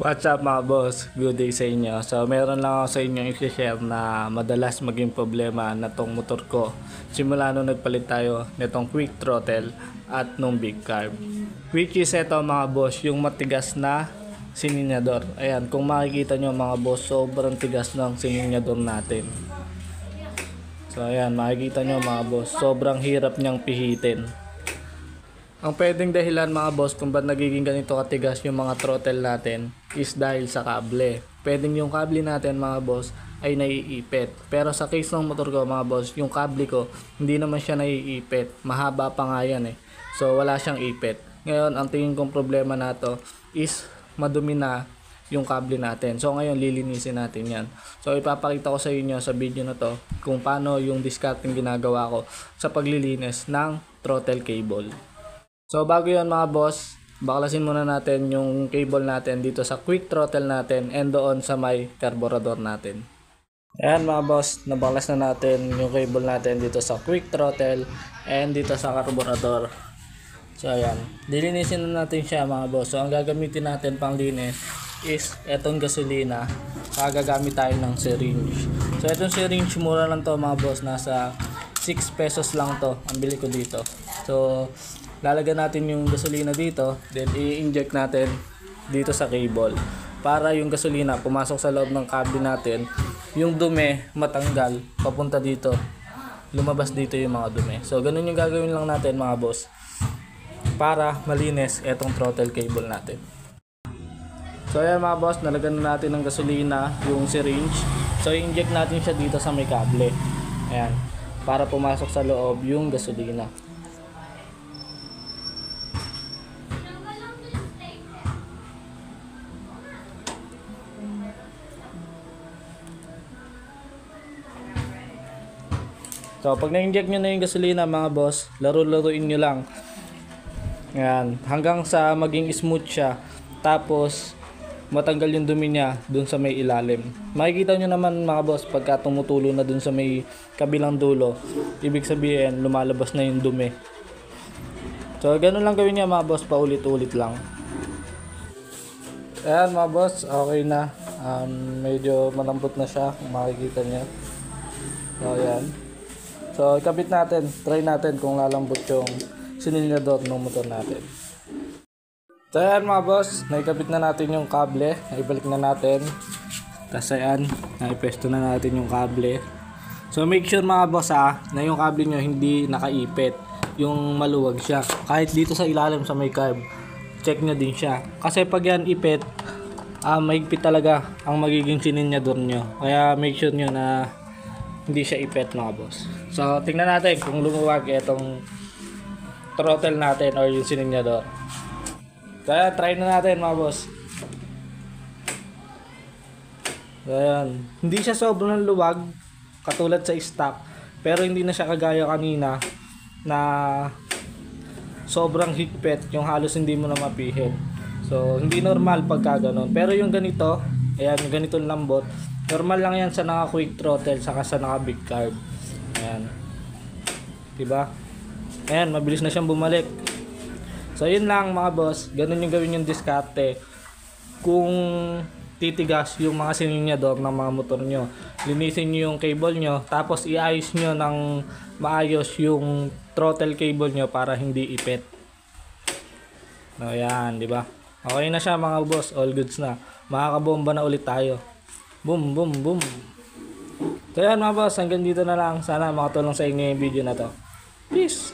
What's up mga boss? Good day sa inyo. So meron lang ako sa inyo i-share na madalas maging problema na tong motor ko. Simula nung nagpalit tayo nitong quick throttle at nung big carb. Which is ito mga boss, yung matigas na silinyador. Ayan, kung makikita nyo mga boss, sobrang tigas ng silinyador natin. So ayan, makikita nyo mga boss, sobrang hirap niyang pihitin. Ang pwedeng dahilan mga boss kung ba't nagiging ganito katigas yung mga throttle natin is dahil sa kable. Pwedeng yung kable natin mga boss ay naiipit. Pero sa case ng motor ko mga boss, yung kable ko hindi naman siya naiipit. Mahaba pa nga yan eh. So wala siyang ipit. Ngayon ang tingin kong problema na to is madumi na yung kable natin. So ngayon lilinisin natin yan. So ipapakita ko sa inyo sa video na to kung paano yung discarding ginagawa ko sa paglilinis ng throttle cable. So bago yan mga boss, baklasin muna natin yung cable natin dito sa quick throttle natin and doon sa may carburetor natin. Ayan mga boss, nabaklas na natin yung cable natin dito sa quick throttle and dito sa carburetor. So ayan, dilinisin na natin siya mga boss. So ang gagamitin natin pang linis is etong gasolina. Gagamit tayo ng syringe. So etong syringe mura lang to mga boss, nasa 6 pesos lang to ang bili ko dito. So lalagyan natin yung gasolina dito, then i-inject natin dito sa cable para yung gasolina pumasok sa loob ng kable natin, yung dumi matanggal papunta dito, lumabas dito yung mga dumi. So ganun yung gagawin lang natin mga boss para malinis etong throttle cable natin. So ayan mga boss, nalagyan na natin ng gasolina yung syringe. So i-inject natin siya dito sa may kable, ayan, para pumasok sa loob yung gasolina. So pag na-inject nyo na yung gasolina mga boss, laro-laruin nyo lang. Yan, hanggang sa maging smooth siya. Tapos matanggal yung dumi niya dun sa may ilalim. Makikita nyo naman mga boss pagka tumutulo na dun sa may kabilang dulo. Ibig sabihin lumalabas na yung dumi. So ganun lang gawin niya mga boss, paulit-ulit lang. Ayan mga boss, okay na. Medyo malambot na siya kung makikita nyo. So ayan. So, ikabit natin, try natin kung lalambot yung silinyador ng motor natin. So, ayan mga boss, naikabit na natin yung kable, naibalik na natin. Tapos ayan, naipesto na natin yung kable. So, make sure mga boss na yung kable nyo hindi nakaipit, yung maluwag siya. Kahit dito sa ilalim sa may carb, check nyo din siya. Kasi pag yan ipit, mahigpit talaga ang magiging silinyador nyo. Kaya make sure nyo na hindi siya ipit mga boss. So tingnan natin kung lumuwag itong throttle natin or yung silinyador. Kaya try na natin mga boss. Ayan. Hindi siya sobrang luwag katulad sa stock, pero hindi na siya kagaya kanina na sobrang higpit, yung halos hindi mo na mapihit. So hindi normal pagka ganun. Pero yung ganito, ayan, yung ganito lambot, normal lang yan sa naka quick throttle saka sa naka big carb. Ayan, diba? Ayan, mabilis na siyang bumalik. So yun lang mga boss, ganun yung gawin yung diskarte kung titigas yung mga silinyador ng mga motor nyo. Linisin nyo yung cable nyo, tapos iayos nyo ng maayos yung throttle cable nyo para hindi ipit. So ayan, diba? Okay na siya mga boss, all goods na. Makakabomba na ulit tayo. Boom, boom, boom. So yan mga boss, hanggang dito na lang. Sana makatulong sa inyo yung video na to. Peace!